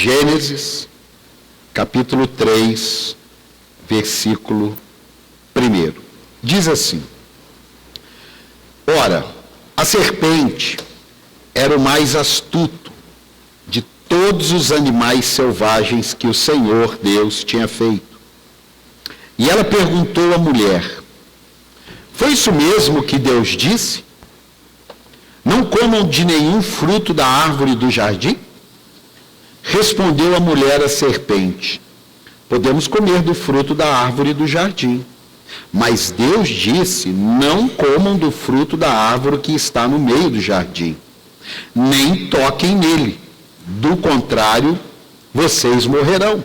Gênesis, capítulo 3, versículo 1. Diz assim: Ora, a serpente era o mais astuto de todos os animais selvagens que o Senhor Deus tinha feito. E ela perguntou à mulher: Foi isso mesmo que Deus disse? Não comam de nenhum fruto da árvore do jardim? Respondeu a mulher à serpente: Podemos comer do fruto da árvore do jardim. Mas Deus disse: Não comam do fruto da árvore que está no meio do jardim, nem toquem nele, do contrário, vocês morrerão.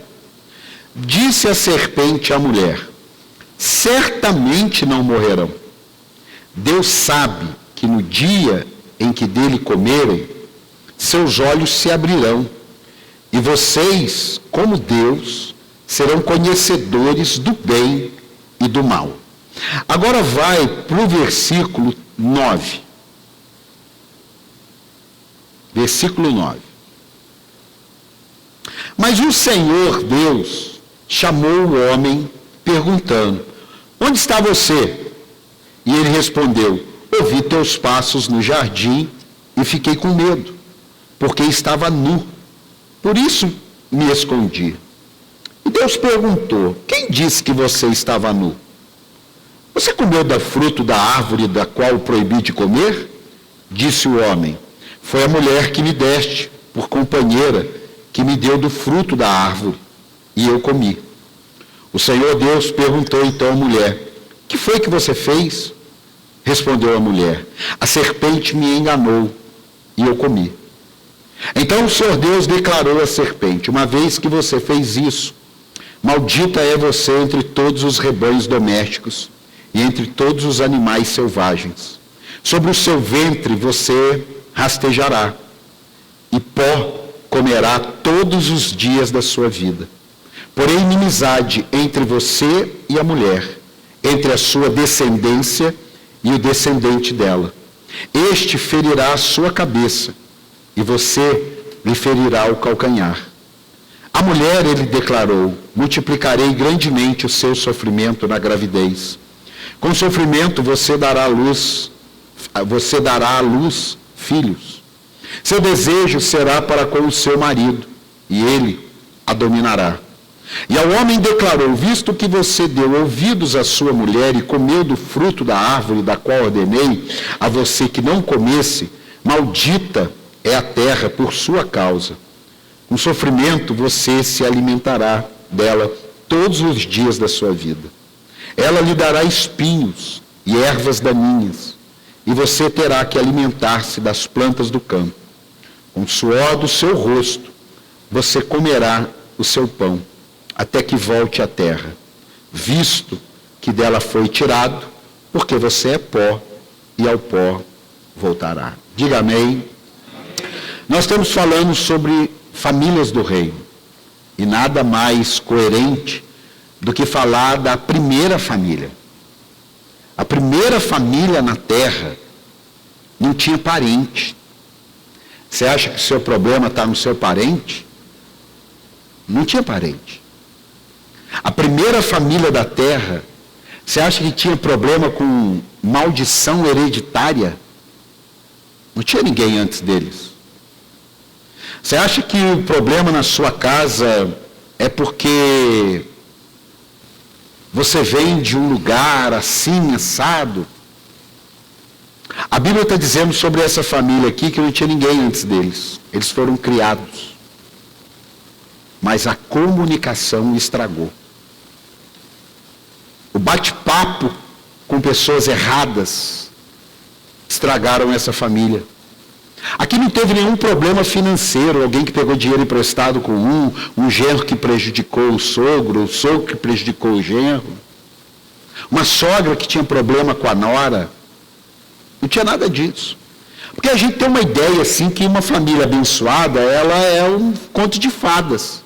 Disse a serpente à mulher: Certamente não morrerão. Deus sabe que no dia em que dele comerem, seus olhos se abrirão, e vocês, como Deus, serão conhecedores do bem e do mal. Agora vai para o versículo 9. Versículo 9. Mas o Senhor Deus chamou o homem, perguntando: Onde está você? E ele respondeu: Ouvi teus passos no jardim e fiquei com medo, porque estava nu. Por isso me escondi. E Deus perguntou: Quem disse que você estava nu? Você comeu do fruto da árvore da qual proibi de comer? Disse o homem: Foi a mulher que me deste por companheira, que me deu do fruto da árvore, e eu comi. O Senhor Deus perguntou então à mulher: Que foi que você fez? Respondeu a mulher: A serpente me enganou, e eu comi. Então o Senhor Deus declarou à serpente: Uma vez que você fez isso, maldita é você entre todos os rebanhos domésticos e entre todos os animais selvagens. Sobre o seu ventre você rastejará, e pó comerá todos os dias da sua vida. Porém, inimizade entre você e a mulher, entre a sua descendência e o descendente dela. Este ferirá a sua cabeça, e você lhe ferirá o calcanhar. A mulher, ele declarou: multiplicarei grandemente o seu sofrimento na gravidez. Com sofrimento você dará à luz filhos. Seu desejo será para com o seu marido, e ele a dominará. E ao homem declarou: visto que você deu ouvidos à sua mulher e comeu do fruto da árvore da qual ordenei a você que não comesse, maldita é a terra por sua causa. Com sofrimento você se alimentará dela todos os dias da sua vida. Ela lhe dará espinhos e ervas daninhas, e você terá que alimentar-se das plantas do campo. Com o suor do seu rosto você comerá o seu pão, até que volte à terra, visto que dela foi tirado, porque você é pó, e ao pó voltará. Diga amém. Nós estamos falando sobre famílias do reino, e nada mais coerente do que falar da primeira família. A primeira família na terra não tinha parente. Você acha que o seu problema está no seu parente? Não tinha parente. A primeira família da terra, você acha que tinha problema com maldição hereditária? Não tinha ninguém antes deles. Você acha que o problema na sua casa é porque você vem de um lugar assim, assado? A Bíblia está dizendo sobre essa família aqui que não tinha ninguém antes deles. Eles foram criados. Mas a comunicação estragou. O bate-papo com pessoas erradas estragaram essa família. Aqui não teve nenhum problema financeiro, alguém que pegou dinheiro emprestado com um genro que prejudicou o sogro que prejudicou o genro, uma sogra que tinha problema com a nora. Não tinha nada disso. Porque a gente tem uma ideia assim que uma família abençoada, ela é um conto de fadas.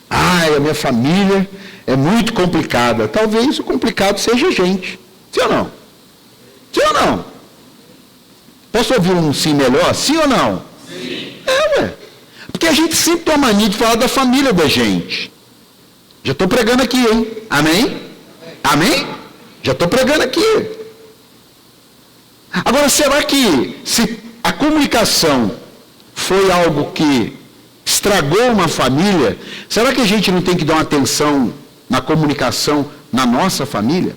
A minha família é muito complicada. Talvez o complicado seja a gente. Sim ou não? Sim ou não? Posso ouvir um sim melhor? Sim ou não? Sim. Porque a gente sempre tem uma mania de falar da família da gente. Já estou pregando aqui, hein? Amém? Amém? Já estou pregando aqui. Agora, será que se a comunicação foi algo que estragou uma família, será que a gente não tem que dar uma atenção na comunicação na nossa família?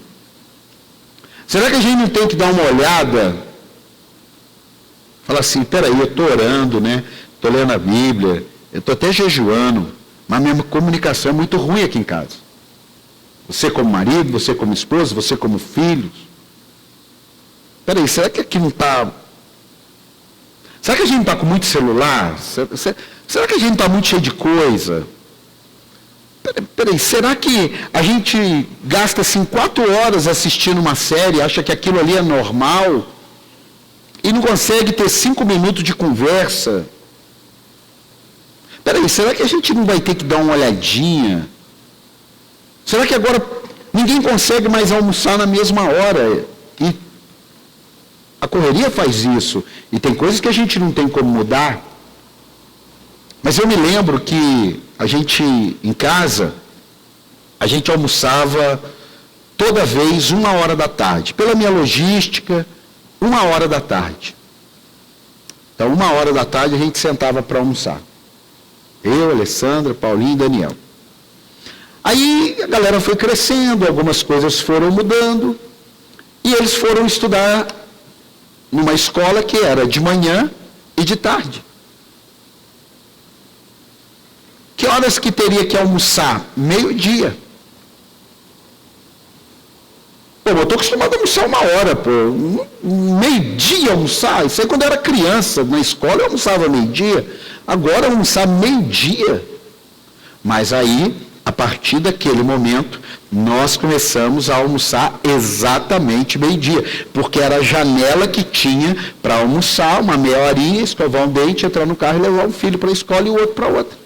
Será que a gente não tem que dar uma olhada? Falar assim, peraí, eu estou orando, né? Estou lendo a Bíblia, eu estou até jejuando, mas minha comunicação é muito ruim aqui em casa. Você como marido, você como esposa, você como filhos. Peraí, será que aqui não está... Será que a gente não está com muito celular? Será que a gente não está muito cheio de coisa? Peraí, será que a gente gasta assim 4 horas assistindo uma série, acha que aquilo ali é normal, e não consegue ter 5 minutos de conversa? Peraí, será que a gente não vai ter que dar uma olhadinha? Será que agora ninguém consegue mais almoçar na mesma hora? E a correria faz isso. E tem coisas que a gente não tem como mudar. Mas eu me lembro que a gente, em casa, a gente almoçava toda vez 1h da tarde. Pela minha logística, 1h da tarde. Então, 1h da tarde a gente sentava para almoçar. Eu, Alessandra, Paulinho e Daniel. Aí a galera foi crescendo, algumas coisas foram mudando, e eles foram estudar numa escola que era de manhã e de tarde. Que horas que teria que almoçar? 12:00. Pô, eu estou acostumado a almoçar 1h, pô. 12:00 almoçar? Isso aí quando eu era criança, na escola eu almoçava 12:00. Agora almoçar 12:00. Mas aí, a partir daquele momento, nós começamos a almoçar exatamente 12:00. Porque era a janela que tinha para almoçar, uma meia horinha, escovar um dente, entrar no carro e levar um filho para a escola e o outro para outra.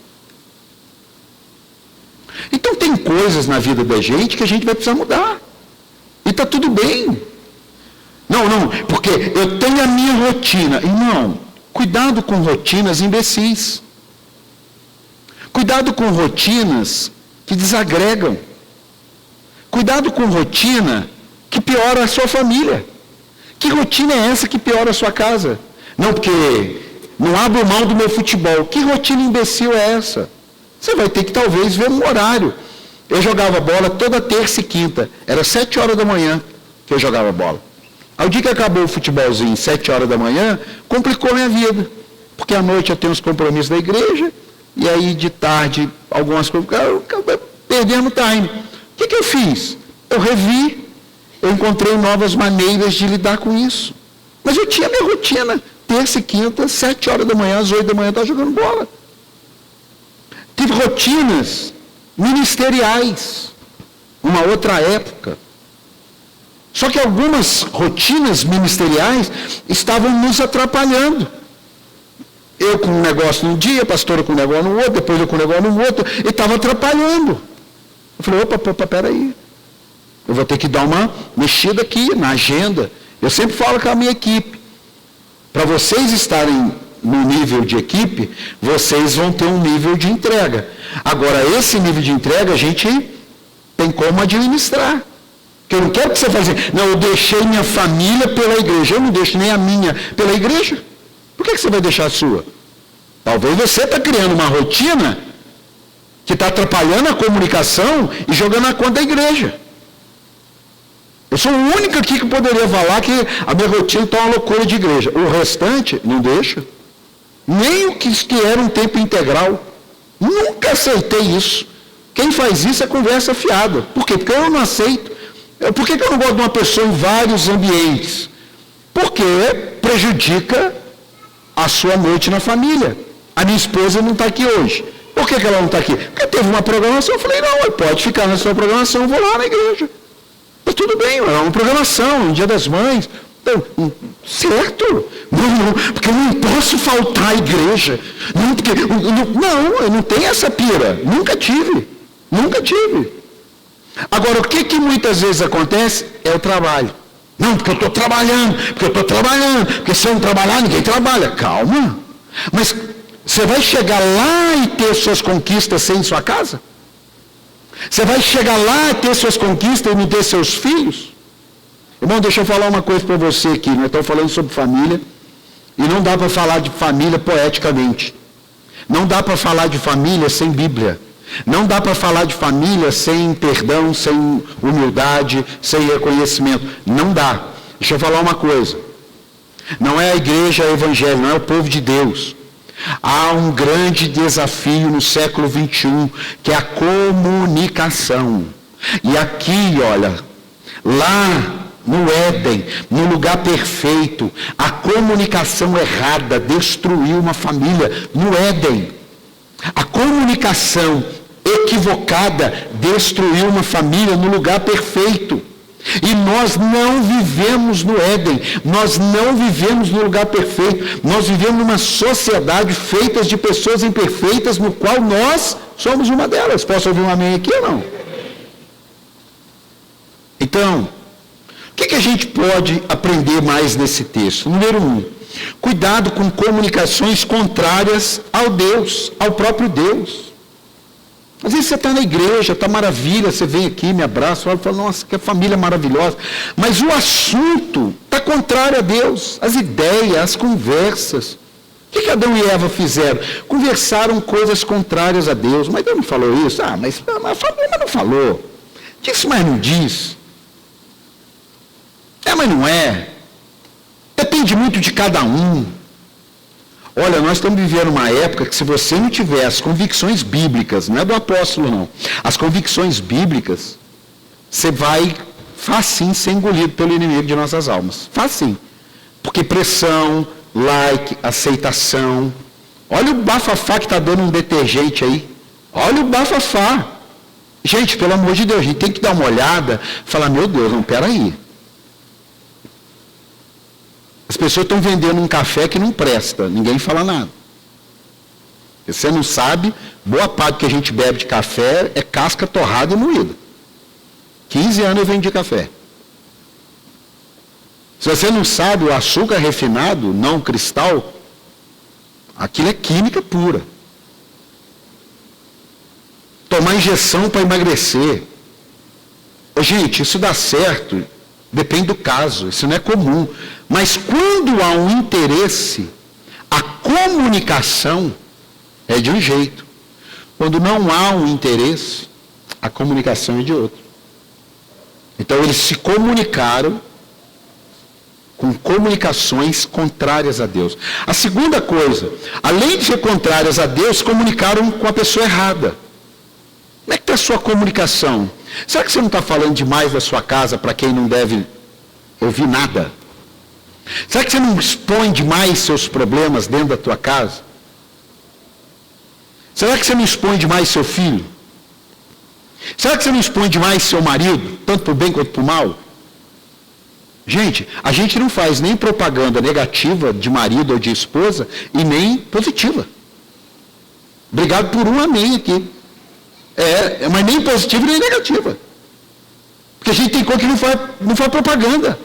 Então tem coisas na vida da gente que a gente vai precisar mudar. E está tudo bem. Não, porque eu tenho a minha rotina. Irmão, cuidado com rotinas imbecis. Cuidado com rotinas que desagregam. Cuidado com rotina que piora a sua família. Que rotina é essa que piora a sua casa? Não, porque não abro mão do meu futebol. Que rotina imbecil é essa? Você vai ter que talvez ver um horário. Eu jogava bola toda terça e quinta. Era 7h da manhã que eu jogava bola. Ao dia que acabou o futebolzinho, 7h da manhã, complicou a minha vida. Porque à noite eu tenho os compromissos da igreja, e aí de tarde algumas coisas, eu acabei perdendo time. O que eu fiz? Eu revi, eu encontrei novas maneiras de lidar com isso. Mas eu tinha minha rotina, terça e quinta, 7h da manhã, às 8h da manhã, eu estava jogando bola. Tive rotinas ministeriais, uma outra época. Só que algumas rotinas ministeriais estavam nos atrapalhando. Eu com um negócio num dia, a pastora com um negócio no outro, depois eu com um negócio no outro, e estava atrapalhando. Eu falei, opa, peraí. Eu vou ter que dar uma mexida aqui na agenda. Eu sempre falo com a minha equipe. Para vocês estarem no nível de equipe, vocês vão ter um nível de entrega. Agora, esse nível de entrega, a gente tem como administrar. Porque eu não quero que você faça assim, não, eu deixei minha família pela igreja. Eu não deixo nem a minha pela igreja. Por que você vai deixar a sua? Talvez você está criando uma rotina que está atrapalhando a comunicação e jogando na conta da igreja. Eu sou o único aqui que poderia falar que a minha rotina está uma loucura de igreja. O restante, não deixa. Nem o que era um tempo integral. Nunca aceitei isso. Quem faz isso é conversa fiada. Por quê? Porque eu não aceito. Por que eu não gosto de uma pessoa em vários ambientes? Porque prejudica a sua noite na família. A minha esposa não está aqui hoje. Por que ela não está aqui? Porque teve uma programação. Eu falei, não, pode ficar na sua programação, eu vou lá na igreja. Mas tudo bem, é uma programação, um Dia das Mães. Então, certo? Não, porque eu não posso faltar à igreja. Não, porque, eu não tenho essa pira. Nunca tive. Agora, o que muitas vezes acontece é o trabalho. Não, porque eu estou trabalhando, porque se eu não trabalhar, ninguém trabalha. Calma. Mas Você vai chegar lá e ter suas conquistas sem sua casa? Você vai chegar lá e ter suas conquistas e não ter seus filhos? Irmão, deixa eu falar uma coisa para você aqui. Nós estamos falando sobre família e não dá para falar de família poeticamente. Não dá para falar de família sem Bíblia. Não dá para falar de família sem perdão, sem humildade, sem reconhecimento. Não dá. Deixa eu falar uma coisa. Não é a igreja evangélica, não é o povo de Deus. Há um grande desafio no século 21, que é a comunicação. E aqui, olha, lá no Éden, no lugar perfeito, a comunicação errada destruiu uma família no Éden. A comunicação equivocada destruiu uma família no lugar perfeito. E nós não vivemos no Éden, nós não vivemos no lugar perfeito, nós vivemos numa sociedade feita de pessoas imperfeitas, no qual nós somos uma delas. Posso ouvir um amém aqui ou não? Então, o que a gente pode aprender mais nesse texto? Número 1, cuidado com comunicações contrárias ao Deus, ao próprio Deus. Às vezes você está na igreja, está maravilha, você vem aqui, me abraça, fala, nossa, que família maravilhosa. Mas o assunto está contrário a Deus, as ideias, as conversas. O que Adão e Eva fizeram? Conversaram coisas contrárias a Deus. Mas Deus não falou isso? Mas a família não falou. Disse, mas não diz. Mas não é. Depende muito de cada um. Olha, nós estamos vivendo uma época que se você não tiver as convicções bíblicas, não é do apóstolo não, as convicções bíblicas, você vai facinho ser engolido pelo inimigo de nossas almas. Facinho. Porque pressão, like, aceitação. Olha o bafafá que está dando um detergente aí. Olha o bafafá. Gente, pelo amor de Deus, a gente tem que dar uma olhada e falar, meu Deus, não, peraí. As pessoas estão vendendo um café que não presta, ninguém fala nada. Você não sabe, boa parte que a gente bebe de café é casca torrada e moída. 15 anos eu vendi café. Se você não sabe, o açúcar refinado, não cristal, aquilo é química pura. Tomar injeção para emagrecer. Gente, isso dá certo, depende do caso, isso não é comum. Mas quando há um interesse, a comunicação é de um jeito. Quando não há um interesse, a comunicação é de outro. Então eles se comunicaram com comunicações contrárias a Deus. A segunda coisa, além de ser contrárias a Deus, comunicaram com a pessoa errada. Como é que está a sua comunicação? Será que você não está falando demais da sua casa para quem não deve ouvir nada? Será que você não expõe demais seus problemas dentro da tua casa? Será que você não expõe demais seu filho? Será que você não expõe demais seu marido, tanto para o bem quanto para o mal? Gente, a gente não faz nem propaganda negativa de marido ou de esposa e nem positiva. Obrigado por um amém aqui. Mas nem positiva nem negativa. Porque a gente tem coisa que não faz propaganda.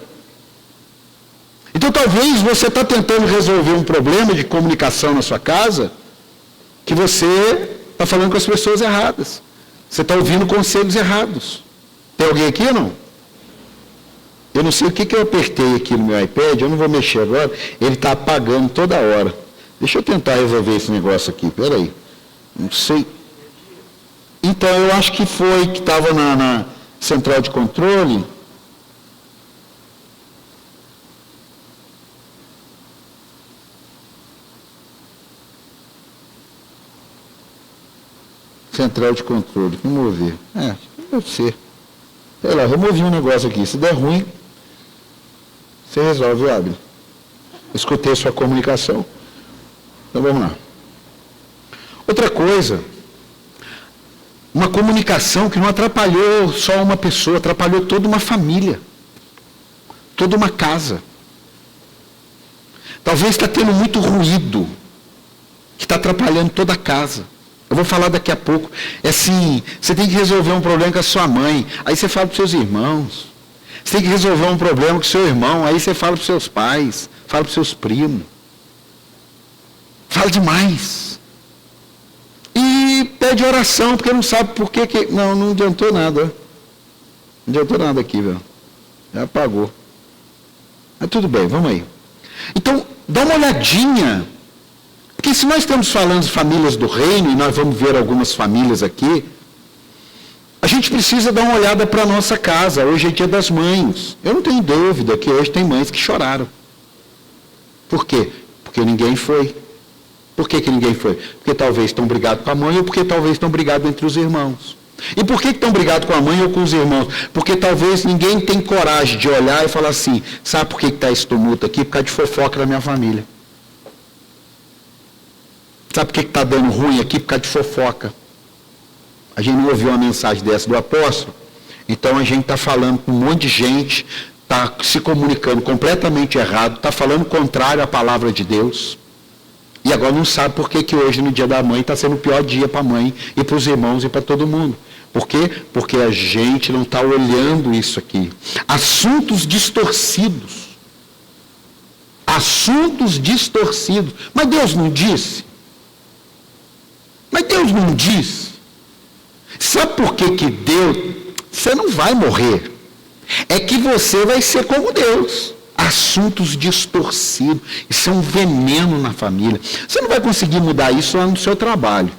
Então talvez você está tentando resolver um problema de comunicação na sua casa que você está falando com as pessoas erradas. Você está ouvindo conselhos errados. Tem alguém aqui ou não? Eu não sei o que eu apertei aqui no meu iPad, eu não vou mexer agora, ele está apagando toda hora. Deixa eu tentar resolver esse negócio aqui, peraí. Não sei. Então eu acho que foi que estava na central de controle. Central de controle, vamos ver. Deve ser. Sei lá, removi um negócio aqui. Se der ruim, você resolve, abre. Escutei sua comunicação. Então vamos lá. Outra coisa, uma comunicação que não atrapalhou só uma pessoa, atrapalhou toda uma família, toda uma casa. Talvez está tendo muito ruído, que está atrapalhando toda a casa. Eu vou falar daqui a pouco. É assim, você tem que resolver um problema com a sua mãe, aí você fala para os seus irmãos. Você tem que resolver um problema com o seu irmão, aí você fala para os seus pais, fala para os seus primos. Fala demais. pede oração, porque não sabe por que... Não adiantou nada. Não adiantou nada aqui, velho. Já apagou. Mas tudo bem, vamos aí. Então, dá uma olhadinha. Porque se nós estamos falando de famílias do reino, e nós vamos ver algumas famílias aqui, a gente precisa dar uma olhada para a nossa casa. Hoje é dia das mães. Eu não tenho dúvida que hoje tem mães que choraram. Por quê? Porque ninguém foi. Por que ninguém foi? Porque talvez estão brigados com a mãe, ou porque talvez estão brigados entre os irmãos. E por que estão brigados com a mãe ou com os irmãos? Porque talvez ninguém tem coragem de olhar e falar assim, sabe por que está esse tumulto aqui? Por causa de fofoca da minha família. Sabe por que está dando ruim aqui? Por causa de fofoca. A gente não ouviu uma mensagem dessa do apóstolo, então a gente está falando com um monte de gente, está se comunicando completamente errado, está falando contrário à palavra de Deus, e agora não sabe por que hoje, no dia da mãe, está sendo o pior dia para a mãe, e para os irmãos, e para todo mundo. Por quê? Porque a gente não está olhando isso aqui. Assuntos distorcidos. Assuntos distorcidos. Mas Deus não disse? Mas Deus não disse? Sabe por que Deus... Você não vai morrer. É que você vai ser como Deus. Assuntos distorcidos. Isso é um veneno na família. Você não vai conseguir mudar isso lá no seu trabalho.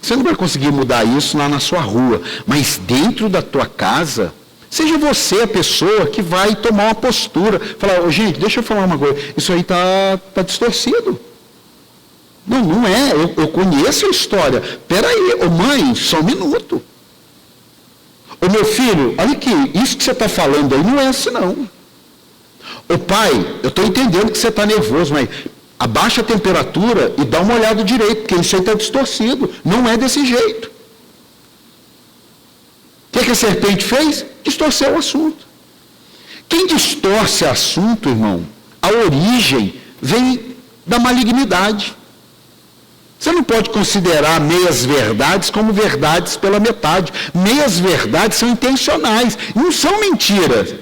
Você não vai conseguir mudar isso lá na sua rua. Mas dentro da tua casa, seja você a pessoa que vai tomar uma postura. Falar, oh, gente, deixa eu falar uma coisa. Isso aí está distorcido. Não é. Eu conheço a história. Peraí, ô mãe, só um minuto. Ô meu filho, olha aqui, isso que você está falando aí não é assim não. Ô pai, eu estou entendendo que você está nervoso, mas abaixa a temperatura e dá uma olhada direito, porque isso aí está distorcido. Não é desse jeito. O que a serpente fez? Distorceu o assunto. Quem distorce assunto, irmão, a origem vem da malignidade. Você não pode considerar meias verdades como verdades pela metade. Meias verdades são intencionais, não são mentiras.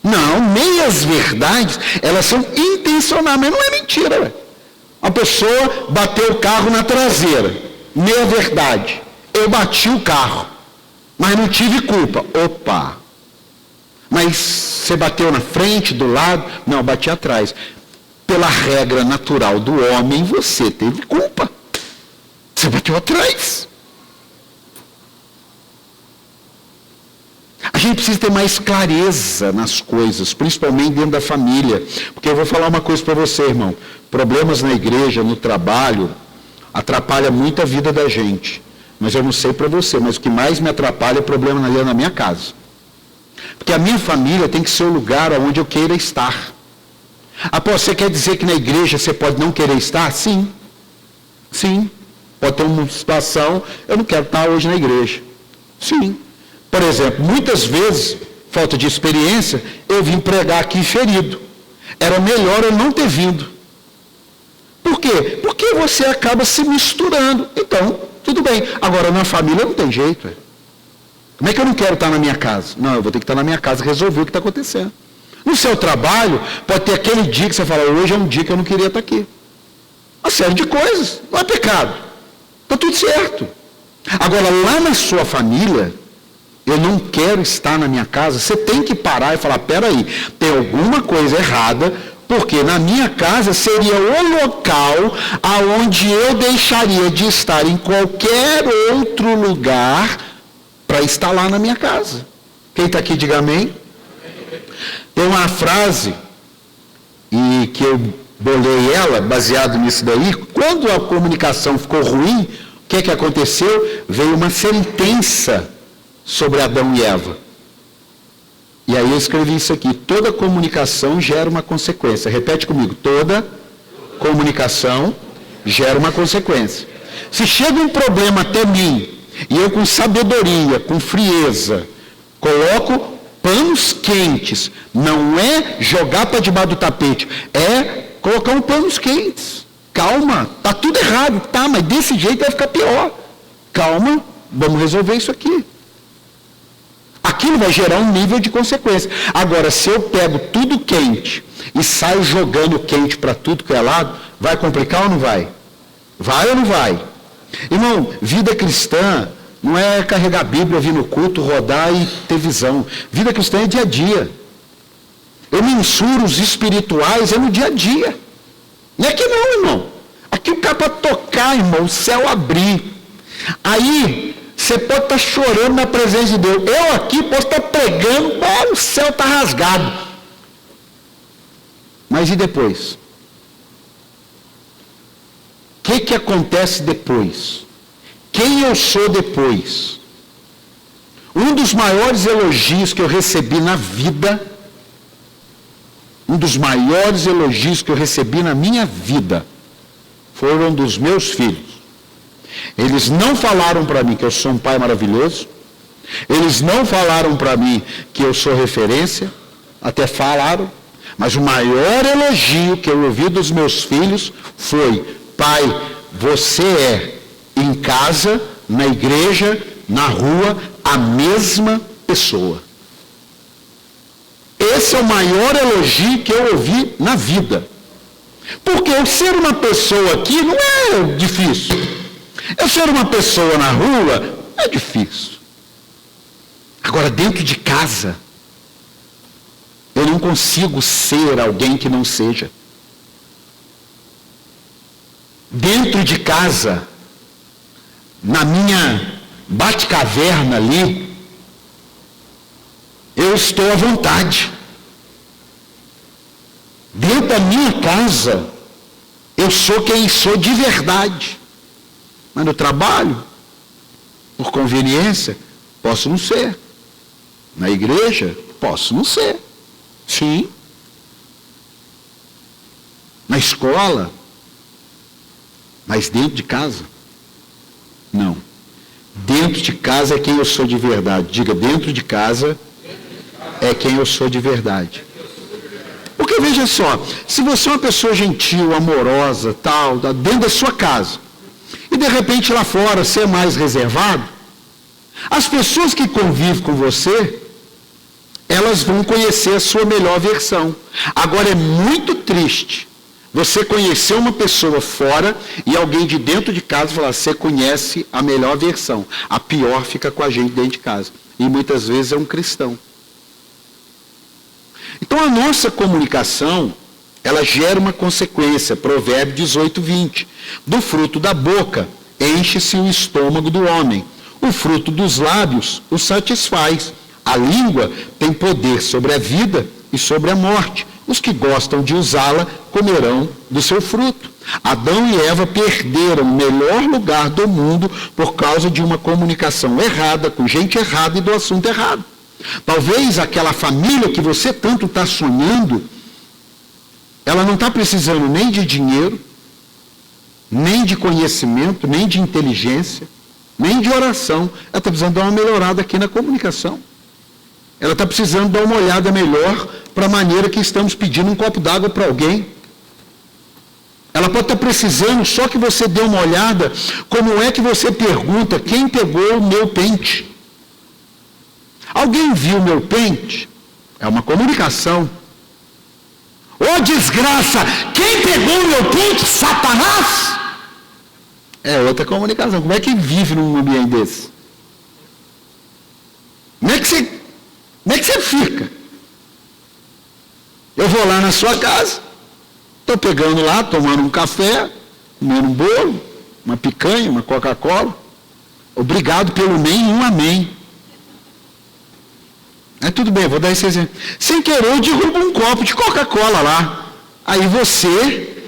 Não, meias verdades, elas são intencionais, mas não é mentira. Véio. A pessoa bateu o carro na traseira, meia verdade. Eu bati o carro, mas não tive culpa. Opa! Mas você bateu na frente, do lado? Não, eu bati atrás. Pela regra natural do homem, você teve culpa. Você bateu atrás. A gente precisa ter mais clareza nas coisas, principalmente dentro da família. Porque eu vou falar uma coisa para você, irmão. Problemas na igreja, no trabalho, atrapalha muito a vida da gente. Mas eu não sei para você, mas o que mais me atrapalha é problema na minha casa. Porque a minha família tem que ser o lugar onde eu queira estar. Após, você quer dizer que na igreja você pode não querer estar? Sim. Sim. Pode ter uma situação, eu não quero estar hoje na igreja. Sim. Por exemplo, muitas vezes, falta de experiência, eu vim pregar aqui ferido. Era melhor eu não ter vindo. Por quê? Porque você acaba se misturando. Então, tudo bem. Agora, na família não tem jeito. Como é que eu não quero estar na minha casa? Não, eu vou ter que estar na minha casa e resolver o que está acontecendo. No seu trabalho, pode ter aquele dia que você fala, hoje é um dia que eu não queria estar aqui. Uma série de coisas. Não é pecado. Está tudo certo. Agora, lá na sua família, eu não quero estar na minha casa, você tem que parar e falar, peraí, tem alguma coisa errada, porque na minha casa seria o local aonde eu deixaria de estar em qualquer outro lugar para estar lá na minha casa. Quem está aqui, diga amém. Tem uma frase, e que eu bolei ela, baseado nisso daí, quando a comunicação ficou ruim, o que aconteceu? Veio uma sentença sobre Adão e Eva. E aí eu escrevi isso aqui, toda comunicação gera uma consequência. Repete comigo, toda comunicação gera uma consequência. Se chega um problema até mim, e eu com sabedoria, com frieza, coloco panos quentes, não é jogar para debaixo do tapete, é colocar um panos quentes. Calma, tá tudo errado, tá, mas desse jeito vai ficar pior. Calma, vamos resolver isso aqui. Aquilo vai gerar um nível de consequência. Agora, se eu pego tudo quente e saio jogando quente para tudo que é lado, vai complicar ou não vai? Vai ou não vai? Irmão, vida cristã não é carregar a Bíblia, vir no culto, rodar e ter visão. Vida cristã é dia a dia. Eu mensuro os espirituais, é no dia a dia. Não é aqui não, irmão. Aqui o cara para tocar, irmão, o céu abrir. Aí, você pode estar chorando na presença de Deus. Eu aqui posso estar pregando, o céu está rasgado. Mas e depois? O que acontece depois? Quem eu sou depois? Um dos maiores elogios que eu recebi na vida, foram dos meus filhos. Eles não falaram para mim que eu sou um pai maravilhoso, eles não falaram para mim que eu sou referência, até falaram, mas o maior elogio que eu ouvi dos meus filhos foi: pai, você é em casa, na igreja, na rua, a mesma pessoa. Esse é o maior elogio que eu ouvi na vida. Porque eu ser uma pessoa aqui não é difícil. Eu ser uma pessoa na rua é difícil. Agora, dentro de casa, eu não consigo ser alguém que não seja. Dentro de casa, na minha bate-caverna ali, eu estou à vontade. Dentro da minha casa, eu sou quem sou de verdade. Mas no trabalho, por conveniência, posso não ser. Na igreja, posso não ser. Sim. Na escola, mas dentro de casa, não. Dentro de casa é quem eu sou de verdade. Diga, dentro de casa é quem eu sou de verdade. Porque veja só, se você é uma pessoa gentil, amorosa, tal, dentro da sua casa, e de repente lá fora ser mais reservado, as pessoas que convivem com você, elas vão conhecer a sua melhor versão. Agora é muito triste você conhecer uma pessoa fora e alguém de dentro de casa falar: você conhece a melhor versão. A pior fica com a gente dentro de casa. E muitas vezes é um cristão. Então a nossa comunicação, ela gera uma consequência. Provérbio 18, 20. Do fruto da boca enche-se o estômago do homem. O fruto dos lábios o satisfaz. A língua tem poder sobre a vida e sobre a morte. Os que gostam de usá-la comerão do seu fruto. Adão e Eva perderam o melhor lugar do mundo por causa de uma comunicação errada, com gente errada e do assunto errado. Talvez aquela família que você tanto está sonhando, ela não está precisando nem de dinheiro, nem de conhecimento, nem de inteligência, nem de oração. Ela está precisando dar uma melhorada aqui na comunicação. Ela está precisando dar uma olhada melhor para a maneira que estamos pedindo um copo d'água para alguém. Ela pode estar precisando só que você dê uma olhada como é que você pergunta: quem pegou o meu pente? Alguém viu o meu pente? É uma comunicação. Ô desgraça, quem pegou o meu pente? Satanás? É outra comunicação. Como é que vive num ambiente desse? Como é que você fica? Eu vou lá na sua casa, estou pegando lá, tomando um café, comendo um bolo, uma picanha, uma Coca-Cola. Obrigado pelo nenhum amém. Tudo bem, vou dar esse exemplo. Sem querer, eu derrubo um copo de Coca-Cola lá. Aí você,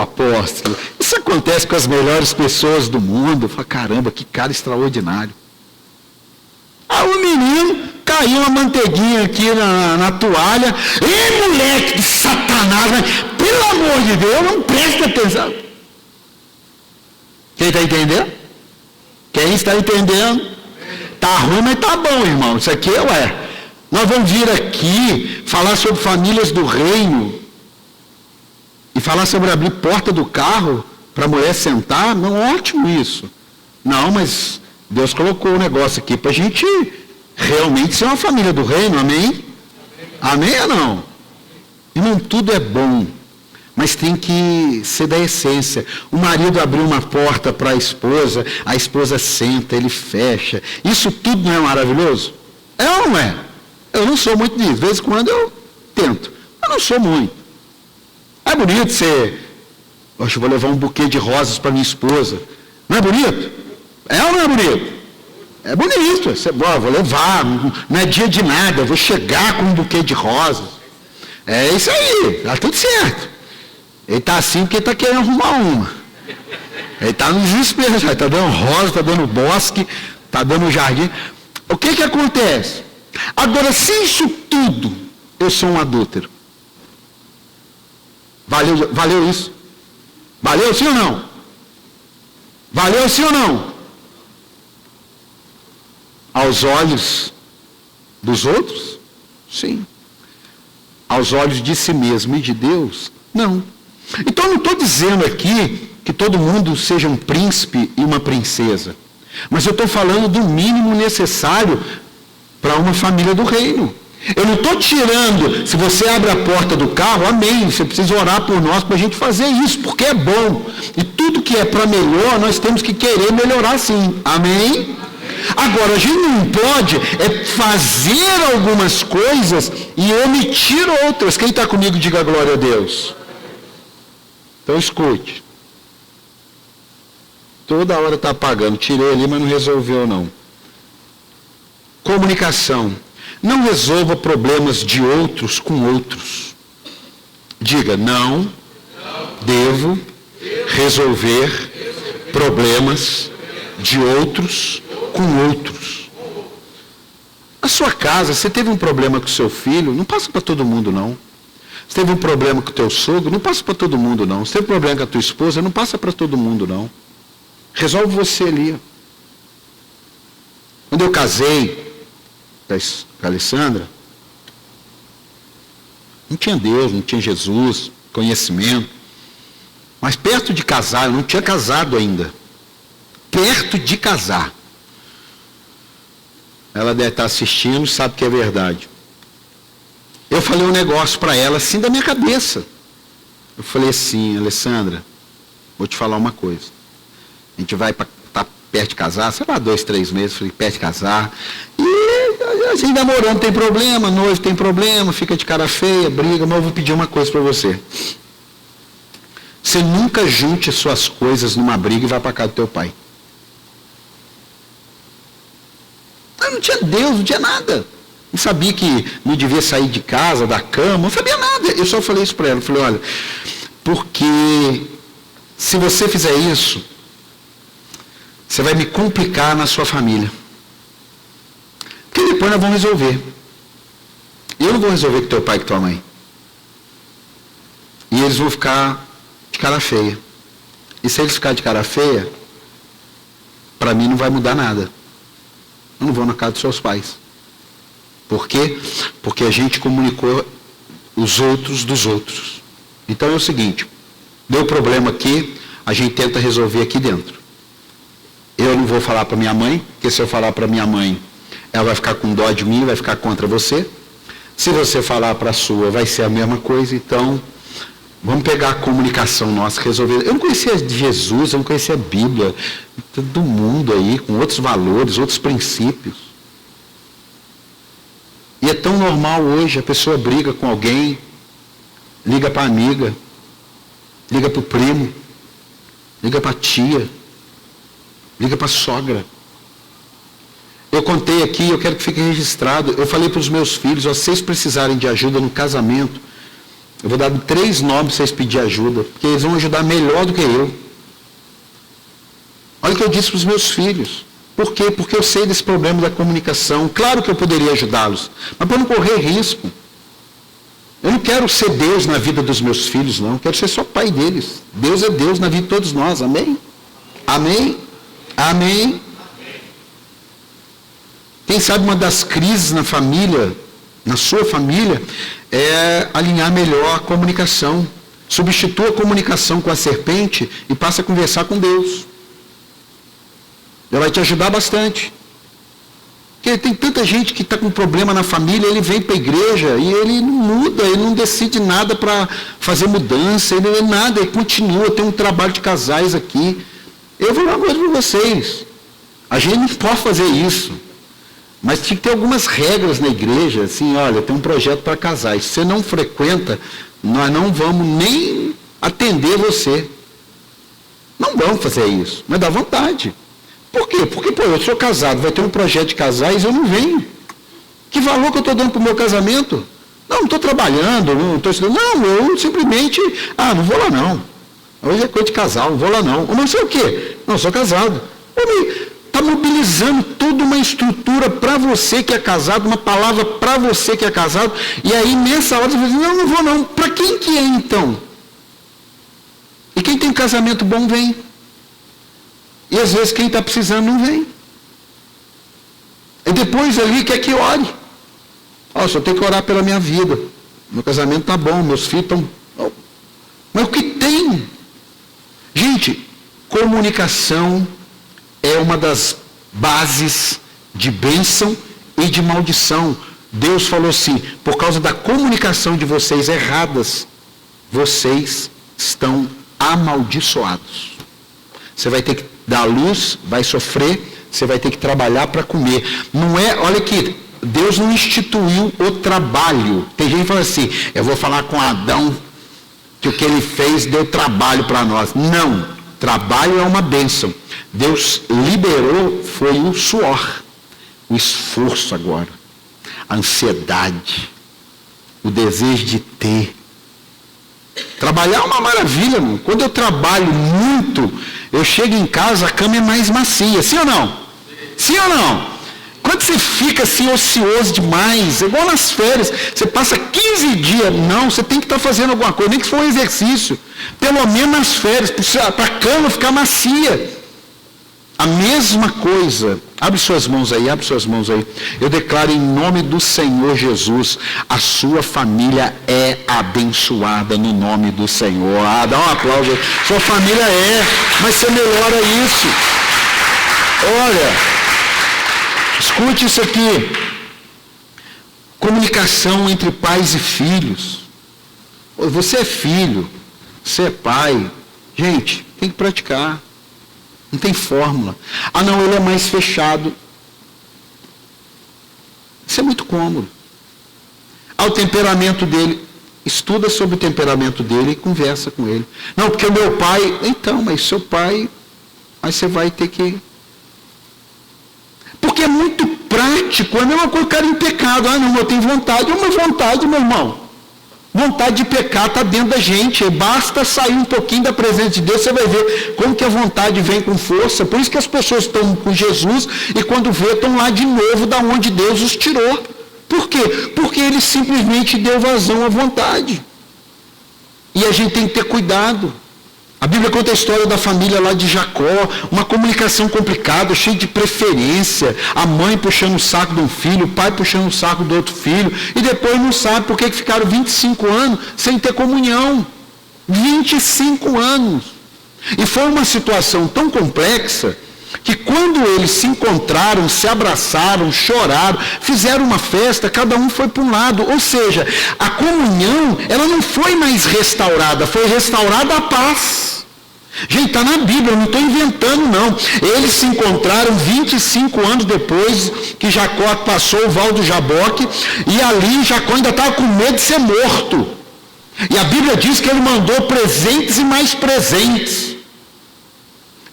apóstolo, isso acontece com as melhores pessoas do mundo. Eu falo: caramba, que cara extraordinário. Aí o menino caiu uma manteiguinha aqui na toalha. Ei, moleque de Satanás, pelo amor de Deus, não presta atenção. Quem está entendendo? Quem está entendendo? Está ruim, mas está bom, irmão. Isso aqui nós vamos vir aqui falar sobre famílias do reino e falar sobre abrir porta do carro para a mulher sentar. Não, ótimo isso. Não, mas Deus colocou o negócio aqui para a gente realmente ser uma família do reino, amém? Amém ou não? Irmão, tudo é bom, Mas tem que ser da essência. O marido abriu uma porta para a esposa senta, ele fecha. Isso tudo não é maravilhoso? É ou não é? Eu não sou muito disso. De vez em quando eu tento. Eu não sou muito. É bonito você... Poxa, eu vou levar um buquê de rosas para minha esposa. Não é bonito? É ou não é bonito? É bonito. Você, vou levar. Não é dia de nada. Eu vou chegar com um buquê de rosas. É isso aí. Tá tudo certo. Ele está assim porque está querendo arrumar uma. Ele está no desespero, está dando rosa, está dando bosque, está dando jardim. O que acontece? Agora, se isso tudo, eu sou um adúltero. Valeu isso? Valeu sim ou não? Valeu sim ou não? Aos olhos dos outros? Sim. Aos olhos de si mesmo e de Deus? Não. Então, eu não estou dizendo aqui que todo mundo seja um príncipe e uma princesa. Mas eu estou falando do mínimo necessário para uma família do reino. Eu não estou tirando, se você abre a porta do carro, amém, você precisa orar por nós para a gente fazer isso, porque é bom. E tudo que é para melhor, nós temos que querer melhorar sim. Amém? Agora, a gente não pode fazer algumas coisas e omitir outras. Quem está comigo, diga glória a Deus. Então escute. Toda hora está apagando. Tirei ali, mas não resolveu não. Comunicação. Não resolva problemas de outros com outros. Diga, não devo resolver problemas de outros com outros. A sua casa, você teve um problema com o seu filho, não passa para todo mundo não. Você teve um problema com o teu sogro, não passa para todo mundo não. Você teve um problema com a tua esposa, não passa para todo mundo não. Resolve você ali. Quando eu casei com a Alessandra, não tinha Deus, não tinha Jesus, conhecimento. Mas perto de casar, eu não tinha casado ainda. Perto de casar. Ela deve estar assistindo, sabe que é verdade. Eu falei um negócio para ela assim da minha cabeça. Eu falei assim, Alessandra, vou te falar uma coisa. A gente vai estar perto de casar, sei lá, 2, 3 meses, falei, perto de casar. E assim, namorando tem problema, noivo tem problema, fica de cara feia, briga, mas eu vou pedir uma coisa para você. Você nunca junte as suas coisas numa briga e vá para casa do teu pai. Eu não tinha Deus, não tinha nada. Não sabia que não devia sair de casa, da cama, não sabia nada. Eu só falei isso para ela. Eu falei, olha, porque se você fizer isso, você vai me complicar na sua família. Porque depois nós vamos resolver. Eu não vou resolver com teu pai e com tua mãe. E eles vão ficar de cara feia. E se eles ficarem de cara feia, para mim não vai mudar nada. Eu não vou na casa dos seus pais. Por quê? Porque a gente comunicou os outros dos outros. Então é o seguinte, deu problema aqui, a gente tenta resolver aqui dentro. Eu não vou falar para minha mãe, porque se eu falar para minha mãe, ela vai ficar com dó de mim, vai ficar contra você. Se você falar para a sua, vai ser a mesma coisa. Então, vamos pegar a comunicação nossa, resolver. Eu não conhecia Jesus, eu não conhecia a Bíblia, todo mundo aí, com outros valores, outros princípios. E é tão normal hoje, a pessoa briga com alguém, liga para a amiga, liga para o primo, liga para a tia, liga para a sogra. Eu contei aqui, eu quero que fique registrado, eu falei para os meus filhos, ó, se vocês precisarem de ajuda no casamento, eu vou dar 3 nomes para vocês pedirem ajuda, porque eles vão ajudar melhor do que eu. Olha o que eu disse para os meus filhos. Por quê? Porque eu sei desse problema da comunicação. Claro que eu poderia ajudá-los, mas para não correr risco. Eu não quero ser Deus na vida dos meus filhos, não. Eu quero ser só pai deles. Deus é Deus na vida de todos nós. Amém? Amém? Amém? Quem sabe uma das crises na família, na sua família, é alinhar melhor a comunicação. Substitua a comunicação com a serpente e passa a conversar com Deus. Ela vai te ajudar bastante. Porque Porque tem tanta gente que está com problema na família, ele vem para a igreja e ele não muda, ele não decide nada para fazer mudança, ele não é nada, ele continua, tem um trabalho de casais aqui. Eu vou dar uma coisa para vocês. A gente não pode fazer isso. Mas tinha que ter algumas regras na igreja, assim, olha, tem um projeto para casais. Se você não frequenta, nós não vamos nem atender você. Não vamos fazer isso, mas dá vontade. Por quê? Porque, eu sou casado, vai ter um projeto de casais, eu não venho. Que valor que eu estou dando para o meu casamento? Não estou trabalhando, não estou estudando. Não, eu simplesmente, não vou lá não. Hoje é coisa de casal, não vou lá não. Eu não sei o quê. Não, sou casado. Está mobilizando toda uma estrutura para você que é casado, uma palavra para você que é casado, e aí nessa hora você fala assim, não vou não. Para quem que é então? E quem tem casamento bom vem. E às vezes quem está precisando não vem. E depois ali quer que ore. Só tenho que orar pela minha vida. Meu casamento está bom, meus filhos estão... Mas o que tem? Gente, comunicação é uma das bases de bênção e de maldição. Deus falou assim, por causa da comunicação de vocês erradas, vocês estão amaldiçoados. Você vai ter que dar luz, vai sofrer, você vai ter que trabalhar para comer. Não é, olha aqui, Deus não instituiu o trabalho. Tem gente que fala assim, eu vou falar com Adão, que o que ele fez deu trabalho para nós. Não, trabalho é uma bênção. Deus liberou, foi o suor, o esforço agora, a ansiedade, o desejo de ter. Trabalhar é uma maravilha, irmão. Quando eu trabalho muito, eu chego em casa, a cama é mais macia. Sim ou não? Sim ou não? Quando você fica assim ocioso demais, é igual nas férias, você passa 15 dias, não, você tem que estar fazendo alguma coisa, nem que for um exercício. Pelo menos nas férias, para a cama ficar macia. A mesma coisa, abre suas mãos aí. Eu declaro em nome do Senhor Jesus, a sua família é abençoada no nome do Senhor. Dá um aplauso. Sua família mas você melhora isso. Olha, escute isso aqui. Comunicação entre pais e filhos. Você é filho, você é pai. Gente, tem que praticar. Não tem fórmula. Não, ele é mais fechado. Isso é muito cômodo. O temperamento dele. Estuda sobre o temperamento dele e conversa com ele. Não, porque o meu pai... Então, mas seu pai... Mas você vai ter que... Porque é muito prático. É a mesma coisa o cara em pecado. Não, eu tenho vontade. Uma vontade, meu irmão. Vontade de pecar está dentro da gente. Basta sair um pouquinho da presença de Deus, você vai ver como que a vontade vem com força. Por isso que as pessoas estão com Jesus e quando vê, estão lá de novo da onde Deus os tirou. Por quê? Porque ele simplesmente deu vazão à vontade. E a gente tem que ter cuidado. A Bíblia conta a história da família lá de Jacó, uma comunicação complicada, cheia de preferência, a mãe puxando o saco de um filho, o pai puxando o saco do outro filho, e depois não sabe por que ficaram 25 anos sem ter comunhão. 25 anos. E foi uma situação tão complexa, que quando eles se encontraram, se abraçaram, choraram, fizeram uma festa, cada um foi para um lado. Ou seja, a comunhão, ela não foi mais restaurada, foi restaurada a paz. Gente, está na Bíblia, eu não estou inventando não. Eles se encontraram 25 anos depois que Jacó passou o Val do Jaboque, e ali Jacó ainda estava com medo de ser morto. E a Bíblia diz que ele mandou presentes e mais presentes.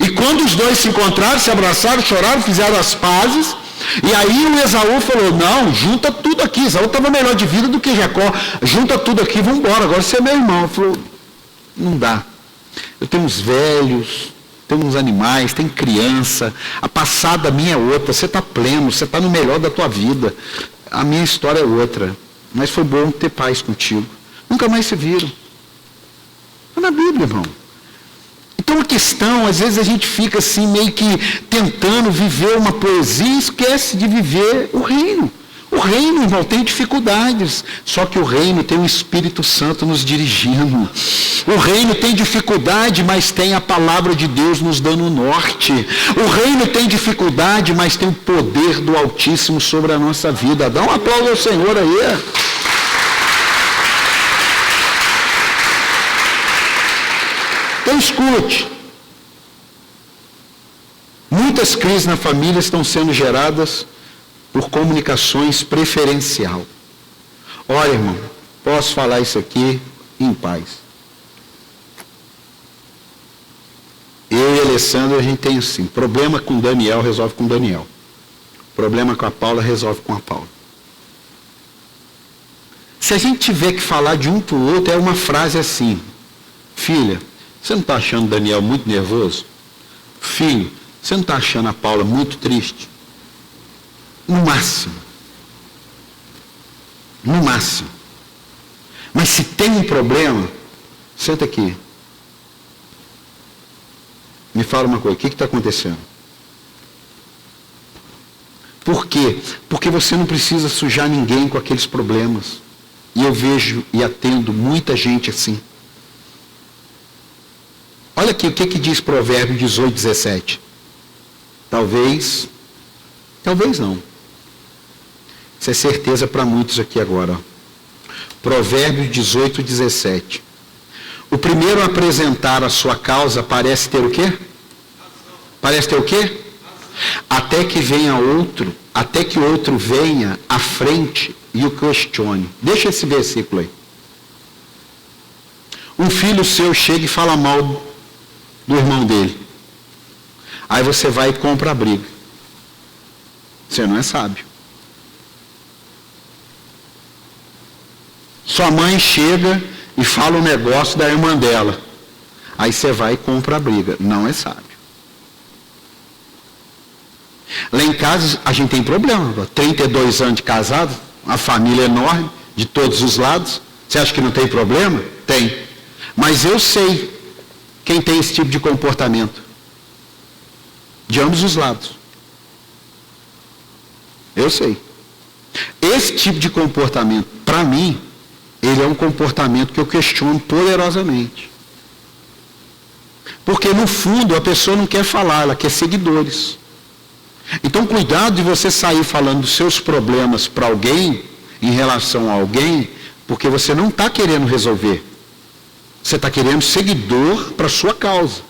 E quando os dois se encontraram, se abraçaram, choraram, fizeram as pazes, e aí o Esaú falou, não, junta tudo aqui. Esaú estava melhor de vida do que Jacó. Junta tudo aqui, vamos embora, agora você é meu irmão. Ele falou, não dá. Eu tenho uns velhos, tenho uns animais, tem criança, a passada minha é outra, você está pleno, você está no melhor da tua vida. A minha história é outra. Mas foi bom ter paz contigo. Nunca mais se viram. Está na Bíblia, irmão. Então a questão, às vezes a gente fica assim meio que tentando viver uma poesia e esquece de viver o reino. O reino, irmão, tem dificuldades, só que o reino tem o Espírito Santo nos dirigindo. O reino tem dificuldade, mas tem a palavra de Deus nos dando o norte. O reino tem dificuldade, mas tem o poder do Altíssimo sobre a nossa vida. Dá um aplauso ao Senhor aí. Então escute. Muitas crises na família estão sendo geradas por comunicações preferencial. Olha, irmão, posso falar isso aqui em paz. Eu e a Alessandra, a gente tem assim, problema com Daniel, resolve com Daniel. Problema com a Paula, resolve com a Paula. Se a gente tiver que falar de um para o outro, é uma frase assim: filha, você não está achando o Daniel muito nervoso? Filho, você não está achando a Paula muito triste? No máximo. No máximo. Mas se tem um problema, senta aqui. Me fala uma coisa, o que está acontecendo? Por quê? Porque você não precisa sujar ninguém com aqueles problemas. E eu vejo e atendo muita gente assim. Olha aqui o que diz Provérbios 18, 17. Talvez não. Isso é certeza para muitos aqui agora. Provérbios 18, 17. O primeiro a apresentar a sua causa parece ter o quê? Parece ter o quê? Até que outro venha à frente e o questione. Deixa esse versículo aí. Um filho seu chega e fala mal do irmão dele. Aí você vai e compra a briga. Você não é sábio. Sua mãe chega e fala um negócio da irmã dela. Aí você vai e compra a briga. Não é sábio. Lá em casa a gente tem problema. 32 anos de casado, uma família enorme, de todos os lados. Você acha que não tem problema? Tem. Mas eu sei quem tem esse tipo de comportamento. De ambos os lados. Eu sei. Esse tipo de comportamento, para mim, ele é um comportamento que eu questiono poderosamente. Porque, no fundo, a pessoa não quer falar, ela quer seguidores. Então, cuidado de você sair falando dos seus problemas para alguém, em relação a alguém, porque você não está querendo resolver. Você está querendo seguidor para a sua causa.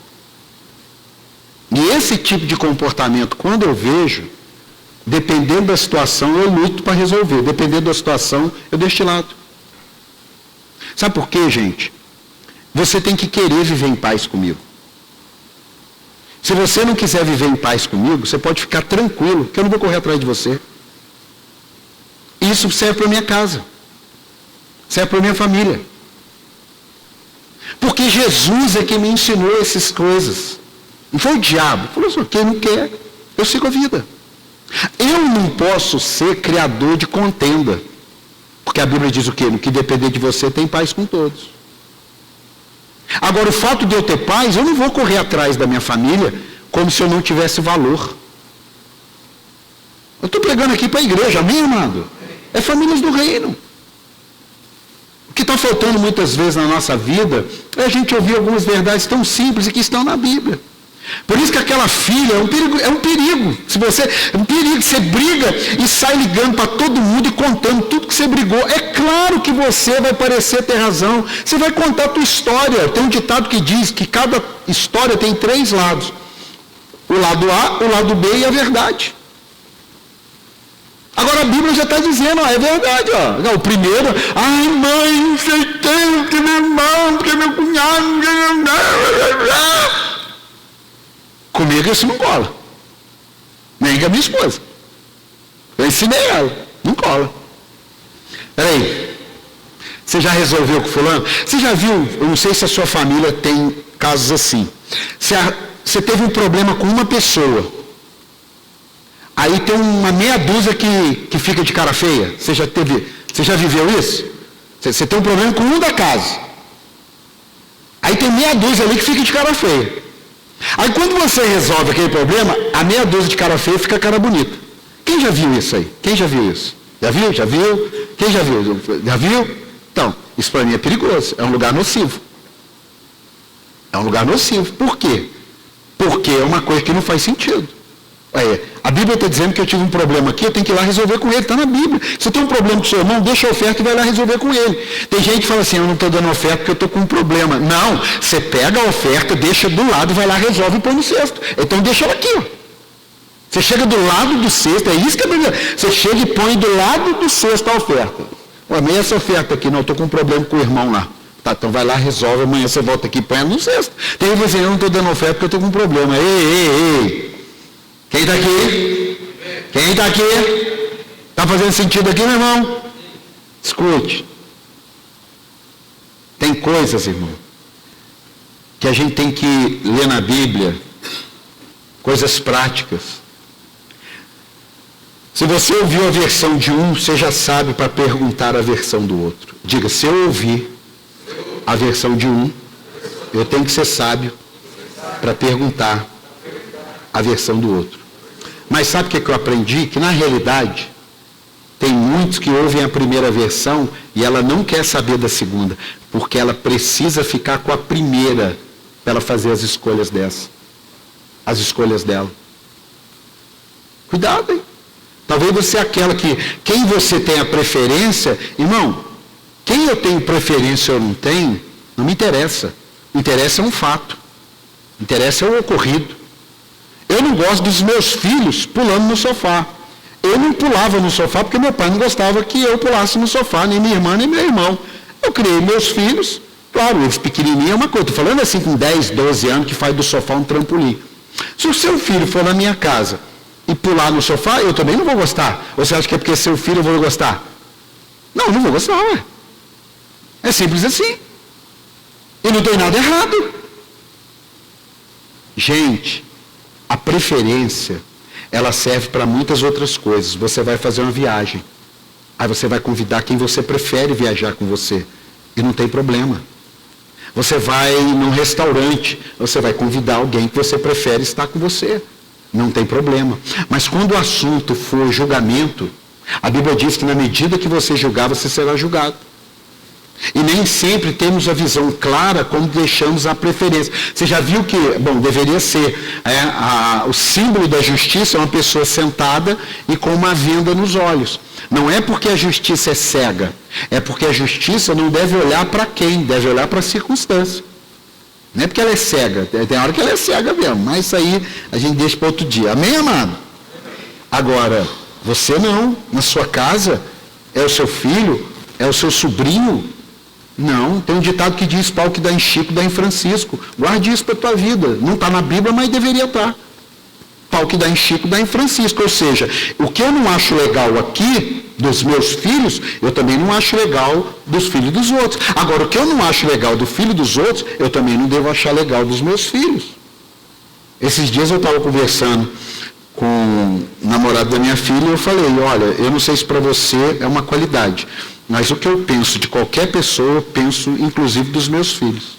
E esse tipo de comportamento, quando eu vejo, dependendo da situação, eu luto para resolver. Dependendo da situação, eu deixo de lado. Sabe por quê, gente? Você tem que querer viver em paz comigo. Se você não quiser viver em paz comigo, você pode ficar tranquilo, que eu não vou correr atrás de você. Isso serve para a minha casa. Serve para a minha família. Porque Jesus é quem me ensinou essas coisas. Não foi o diabo. Falou assim, quem não quer, eu sigo a vida. Eu não posso ser criador de contenda. Porque a Bíblia diz o quê? No que depender de você, tem paz com todos. Agora, o fato de eu ter paz, eu não vou correr atrás da minha família como se eu não tivesse valor. Eu estou pregando aqui para a igreja, amém, amado? É famílias do reino. O que está faltando muitas vezes na nossa vida é a gente ouvir algumas verdades tão simples e que estão na Bíblia. Por isso que aquela filha é um perigo. É um perigo, você briga e sai ligando para todo mundo e contando tudo que você brigou. É claro que você vai parecer ter razão. Você vai contar a tua história. Tem um ditado que diz que cada história tem 3 lados. O lado A, o lado B e a verdade. Agora a Bíblia já está dizendo, é verdade, ó. O primeiro, ai mãe, não sei que meu irmão, que meu cunhado, comigo isso não cola. Nem com a minha esposa. Eu ensinei ela, não cola. Peraí, você já resolveu com fulano? Você já viu, eu não sei se a sua família tem casos assim. Você teve um problema com uma pessoa. Aí tem uma meia dúzia que fica de cara feia. Você já viveu isso? Você tem um problema com um da casa. Aí tem meia dúzia ali que fica de cara feia. Aí quando você resolve aquele problema, a meia dúzia de cara feia fica cara bonita. Quem já viu isso aí? Quem já viu isso? Já viu? Já viu? Quem já viu? Já viu? Então, isso para mim é perigoso. É um lugar nocivo. É um lugar nocivo. Por quê? Porque é uma coisa que não faz sentido. A Bíblia está dizendo que eu tive um problema aqui, eu tenho que ir lá resolver com ele. Está na Bíblia. Se você tem um problema com o seu irmão, deixa a oferta e vai lá resolver com ele. Tem gente que fala assim, eu não estou dando oferta porque eu estou com um problema. Não, você pega a oferta, deixa do lado, vai lá, resolve e põe no cesto. Então deixa ela aqui, ó. Você chega do lado do cesto, é isso que é a Bíblia. Você chega e põe do lado do cesto a oferta. Amém, essa oferta aqui, não, estou com um problema com o irmão lá. Tá, então vai lá, resolve, amanhã você volta aqui e põe ela no cesto. Tem gente que diz, eu não estou dando oferta porque eu estou com um problema. Ei. Quem está aqui? Quem está aqui? Está fazendo sentido aqui, meu irmão? Escute. Tem coisas, irmão, que a gente tem que ler na Bíblia, coisas práticas. Se você ouviu a versão de um, você já sabe para perguntar a versão do outro. Diga, se eu ouvir a versão de um, eu tenho que ser sábio para perguntar a versão do outro. Mas sabe o que eu aprendi? Que na realidade, tem muitos que ouvem a primeira versão e ela não quer saber da segunda, porque ela precisa ficar com a primeira para ela fazer as escolhas dela. Cuidado, hein? Talvez você é aquela que, quem você tem a preferência, irmão, quem eu tenho preferência ou não tenho, não me interessa. Interessa é um fato. Interessa é o ocorrido. Eu não gosto dos meus filhos pulando no sofá. Eu não pulava no sofá porque meu pai não gostava que eu pulasse no sofá, nem minha irmã, nem meu irmão. Eu criei meus filhos, claro, eles pequenininhos é uma coisa. Estou falando assim com 10, 12 anos que faz do sofá um trampolim. Se o seu filho for na minha casa e pular no sofá, eu também não vou gostar. Ou você acha que é porque é seu filho eu vou gostar? Não vou gostar, ué. É simples assim. E não tem nada errado. Gente, a preferência, ela serve para muitas outras coisas. Você vai fazer uma viagem. Aí você vai convidar quem você prefere viajar com você. E não tem problema. Você vai num restaurante, você vai convidar alguém que você prefere estar com você. Não tem problema. Mas quando o assunto for julgamento, a Bíblia diz que na medida que você julgar, você será julgado. E nem sempre temos a visão clara como deixamos a preferência. Você já viu que, deveria ser, o símbolo da justiça é uma pessoa sentada e com uma venda nos olhos. Não é porque a justiça é cega, é porque a justiça não deve olhar para quem, deve olhar para a circunstância. Não é porque ela é cega, tem hora que ela é cega mesmo, mas isso aí a gente deixa para outro dia. Amém, amado? Agora, você não, na sua casa, é o seu filho, é o seu sobrinho. Não, tem um ditado que diz, pau que dá em Chico, dá em Francisco. Guarde isso para a tua vida. Não está na Bíblia, mas deveria estar. Pau que dá em Chico, dá em Francisco. Ou seja, o que eu não acho legal aqui, dos meus filhos, eu também não acho legal dos filhos dos outros. Agora, o que eu não acho legal do filho dos outros, eu também não devo achar legal dos meus filhos. Esses dias eu estava conversando com o namorado da minha filha e eu falei, olha, eu não sei se para você é uma qualidade, mas o que eu penso de qualquer pessoa, eu penso inclusive dos meus filhos.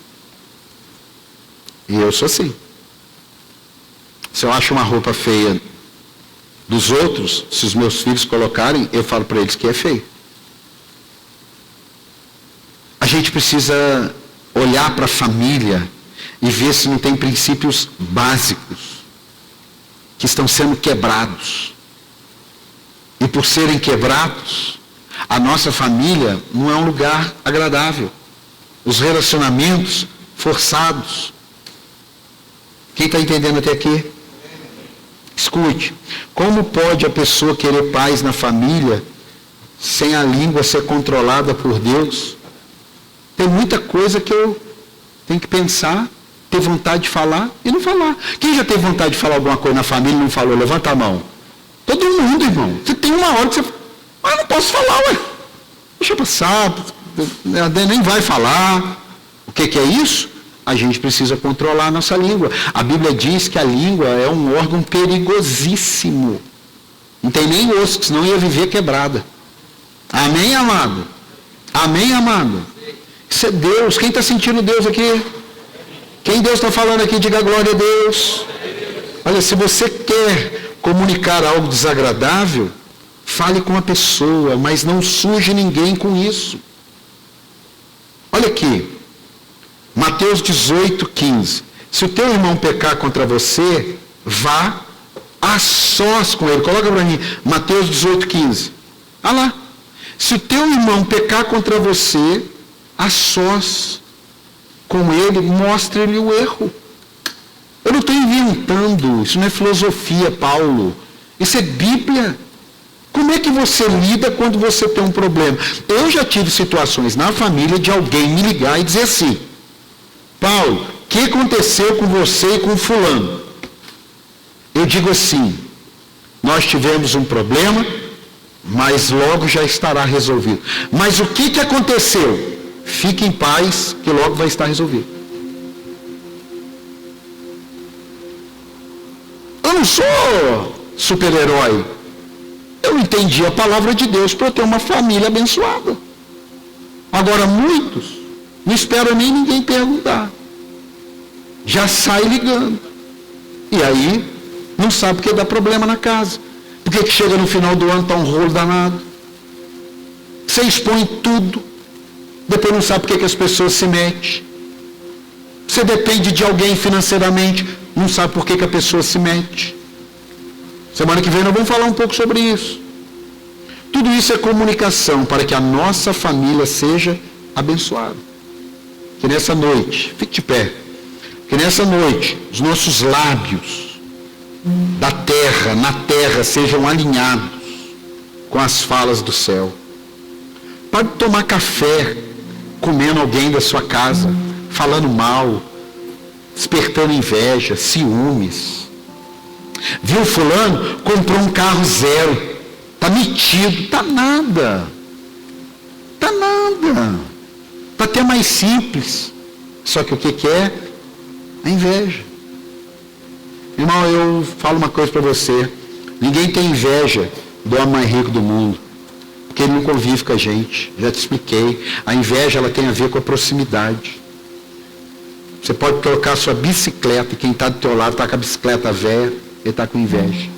E eu sou assim. Se eu acho uma roupa feia dos outros, se os meus filhos colocarem, eu falo para eles que é feio. A gente precisa olhar para a família e ver se não tem princípios básicos que estão sendo quebrados. E por serem quebrados, a nossa família não é um lugar agradável. Os relacionamentos forçados. Quem está entendendo até aqui? Escute, como pode a pessoa querer paz na família sem a língua ser controlada por Deus? Tem muita coisa que eu tenho que pensar, ter vontade de falar e não falar. Quem já teve vontade de falar alguma coisa na família e não falou? Levanta a mão. Todo mundo, irmão. Você tem uma hora que você... eu não posso falar, ué. Deixa passar, nem vai falar. O que é isso? A gente precisa controlar a nossa língua. A Bíblia diz que a língua é um órgão perigosíssimo. Não tem nem osso, que senão ia viver quebrada. Amém, amado? Amém, amado? Isso é Deus. Quem está sentindo Deus aqui? Quem Deus está falando aqui, diga glória a Deus. Olha, se você quer comunicar algo desagradável, Fale com a pessoa, mas não suje ninguém com isso. Olha aqui, Mateus 18:15. Se o teu irmão pecar contra você, vá a sós com ele. Coloca para mim, Mateus 18:15. Olha lá. Se o teu irmão pecar contra você, a sós com ele, mostre-lhe o erro. Eu não estou inventando, isso não é filosofia, Paulo. Isso é Bíblia. Como é que você lida quando você tem um problema? Eu já tive situações na família de alguém me ligar e dizer assim: Paulo, o que aconteceu com você e com fulano? Eu digo assim: nós tivemos um problema, mas logo já estará resolvido. Mas o que aconteceu? Fique em paz, que logo vai estar resolvido. Eu não sou super-herói. Eu entendi a palavra de Deus para eu ter uma família abençoada. Agora muitos não esperam nem ninguém perguntar. Já sai ligando. E aí não sabe porque dá problema na casa. Porque que chega no final do ano está um rolo danado. Você expõe tudo. Depois não sabe porque que as pessoas se metem. Você depende de alguém financeiramente. Não sabe por que a pessoa se mete. Semana que vem nós vamos falar um pouco sobre isso. Tudo isso é comunicação para que a nossa família seja abençoada. Que nessa noite, fique de pé, que nessa noite os nossos lábios na terra sejam alinhados com as falas do céu. Pare de tomar café comendo alguém da sua casa, falando mal, despertando inveja, ciúmes. Viu fulano? Comprou um carro zero. Está metido. Está nada. Está nada. Está até mais simples. Só que o que é? A inveja. Irmão, eu falo uma coisa para você. Ninguém tem inveja do homem mais rico do mundo. Porque ele não convive com a gente. Já te expliquei. A inveja, ela tem a ver com a proximidade. Você pode colocar a sua bicicleta e quem está do teu lado está com a bicicleta velha. Ele está com inveja.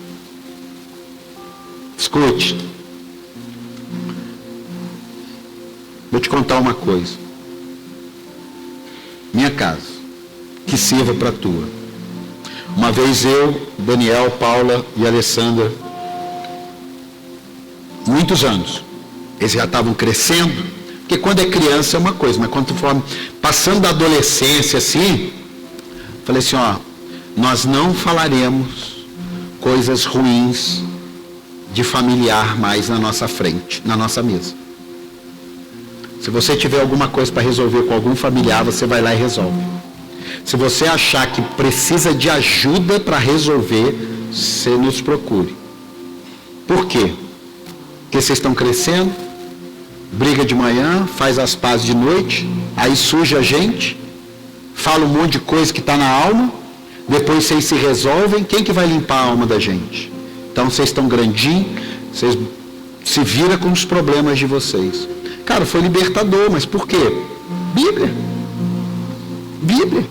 Escute. Vou te contar uma coisa. Minha casa, que sirva para a tua. Uma vez eu, Daniel, Paula e Alessandra, muitos anos, eles já estavam crescendo, porque quando é criança é uma coisa, mas quando tu for passando da adolescência assim, falei assim, ó, nós não falaremos coisas ruins de familiar mais na nossa frente, na nossa mesa. Se você tiver alguma coisa para resolver com algum familiar, você vai lá e resolve. Se você achar que precisa de ajuda para resolver, você nos procure. Por quê? Porque vocês estão crescendo, briga de manhã, faz as pazes de noite, aí surge a gente, fala um monte de coisa que está na alma, depois vocês se resolvem, quem que vai limpar a alma da gente? Então vocês estão grandinhos, vocês se viram com os problemas de vocês. Cara, foi libertador, mas por quê? Bíblia. Bíblia.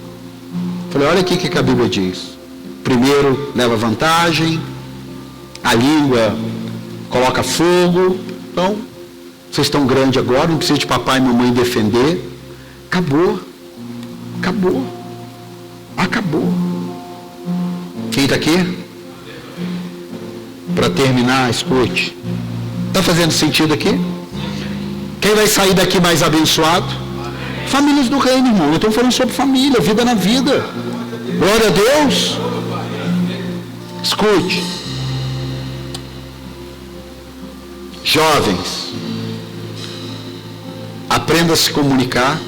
Falei, olha aqui o que a Bíblia diz. Primeiro leva vantagem, a língua coloca fogo. Então, vocês estão grandes agora, não precisa de papai e mamãe defender. Acabou. Acabou. Acabou. Quem está aqui? Para terminar, escute. Está fazendo sentido aqui? Quem vai sair daqui mais abençoado? Famílias do reino, irmão. Eu estou falando sobre família, vida na vida. Glória a Deus. Escute. Jovens, aprenda a se comunicar.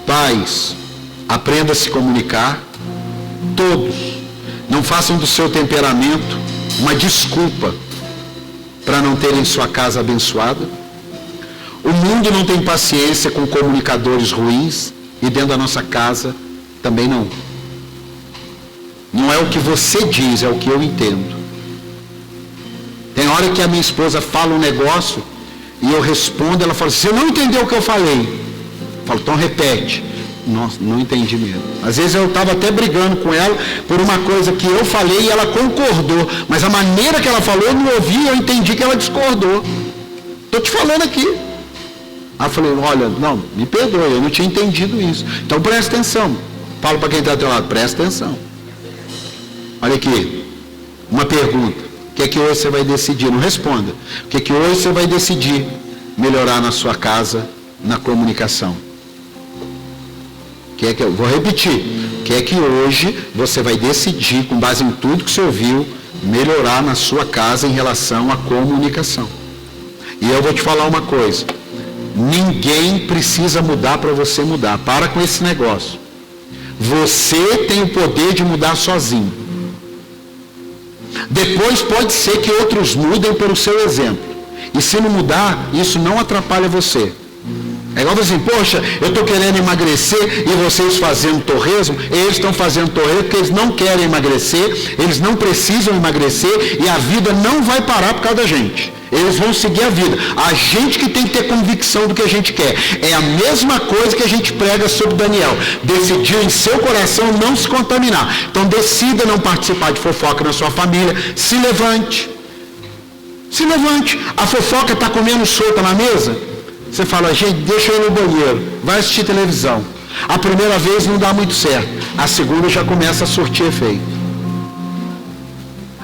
Pais, aprenda a se comunicar. Todos, não façam do seu temperamento uma desculpa para não terem sua casa abençoada. O mundo não tem paciência com comunicadores ruins e dentro da nossa casa também não. Não é o que você diz, é o que eu entendo. Tem hora que a minha esposa fala um negócio e eu respondo, ela fala assim, você não entendeu o que eu falei? Eu falo, então repete. Nossa, não entendi mesmo. Às vezes eu estava até brigando com ela por uma coisa que eu falei e ela concordou. Mas a maneira que ela falou, eu não ouvi, eu entendi que ela discordou. Estou te falando aqui. Aí eu falei, olha, não, me perdoe, eu não tinha entendido isso. Então presta atenção. Falo para quem está do teu lado, presta atenção. Olha aqui, uma pergunta. O que é que hoje você vai decidir? Não responda. O que é que hoje você vai decidir melhorar na sua casa, na comunicação? Vou repetir. O que é que hoje você vai decidir, com base em tudo que você ouviu, melhorar na sua casa em relação à comunicação? E eu vou te falar uma coisa. Ninguém precisa mudar para você mudar. Para com esse negócio. Você tem o poder de mudar sozinho. Depois pode ser que outros mudem pelo seu exemplo. E se não mudar, isso não atrapalha você. É igual assim, poxa, eu estou querendo emagrecer e vocês fazendo torresmo, eles estão fazendo torresmo porque eles não querem emagrecer, eles não precisam emagrecer e a vida não vai parar por causa da gente. Eles vão seguir a vida. A gente que tem que ter convicção do que a gente quer. É a mesma coisa que a gente prega sobre Daniel. Decidiu em seu coração não se contaminar. Então decida não participar de fofoca na sua família. Se levante. Se levante. A fofoca está comendo solta na mesa? Você fala, gente, deixa eu ir no banheiro. Vai assistir televisão. A primeira vez não dá muito certo. A segunda já começa a surtir efeito.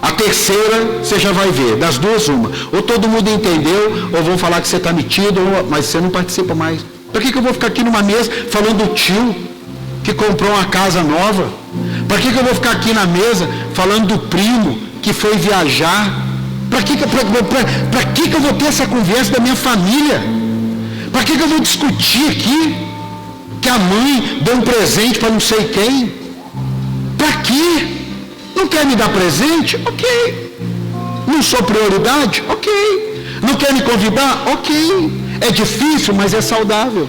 A terceira, você já vai ver, das duas uma. Ou todo mundo entendeu, ou vão falar que você está metido, mas você não participa mais. Para que eu vou ficar aqui numa mesa falando do tio que comprou uma casa nova? Para que eu vou ficar aqui na mesa falando do primo que foi viajar? Para que eu vou ter essa conversa da minha família? Para que eu vou discutir aqui que a mãe deu um presente para não sei quem? Para quê? Não quer me dar presente? Ok. Não sou prioridade? Ok. Não quer me convidar? Ok. É difícil, mas é saudável.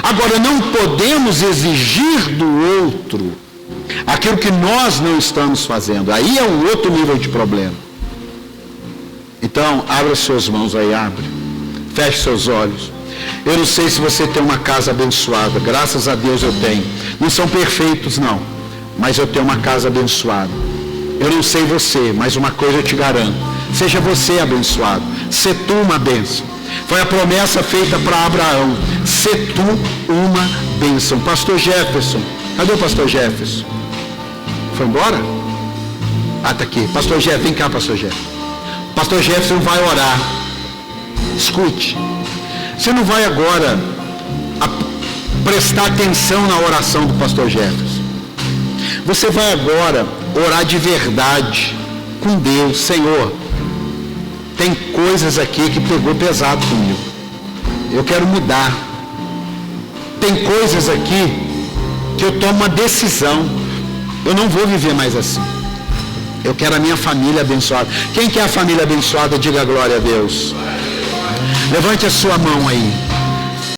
Agora, não podemos exigir do outro aquilo que nós não estamos fazendo. Aí é um outro nível de problema. Então, abra suas mãos aí, abre. Feche seus olhos. Eu não sei se você tem uma casa abençoada. Graças a Deus eu tenho. Não são perfeitos, não. Mas eu tenho uma casa abençoada. Eu não sei você, mas uma coisa eu te garanto. Seja você abençoado. Se tu uma bênção. Foi a promessa feita para Abraão. Se tu uma bênção. Pastor Jefferson. Cadê o pastor Jefferson? Foi embora? Ah, está aqui. Pastor Jefferson, vem cá, pastor Jefferson. Pastor Jefferson vai orar. Escute. Você não vai agora prestar atenção na oração do pastor Jefferson. Você vai agora orar de verdade com Deus. Senhor, tem coisas aqui que pegou pesado comigo. Eu quero mudar. Tem coisas aqui que eu tomo uma decisão. Eu não vou viver mais assim. Eu quero a minha família abençoada. Quem quer a família abençoada, diga glória a Deus. Levante a sua mão aí.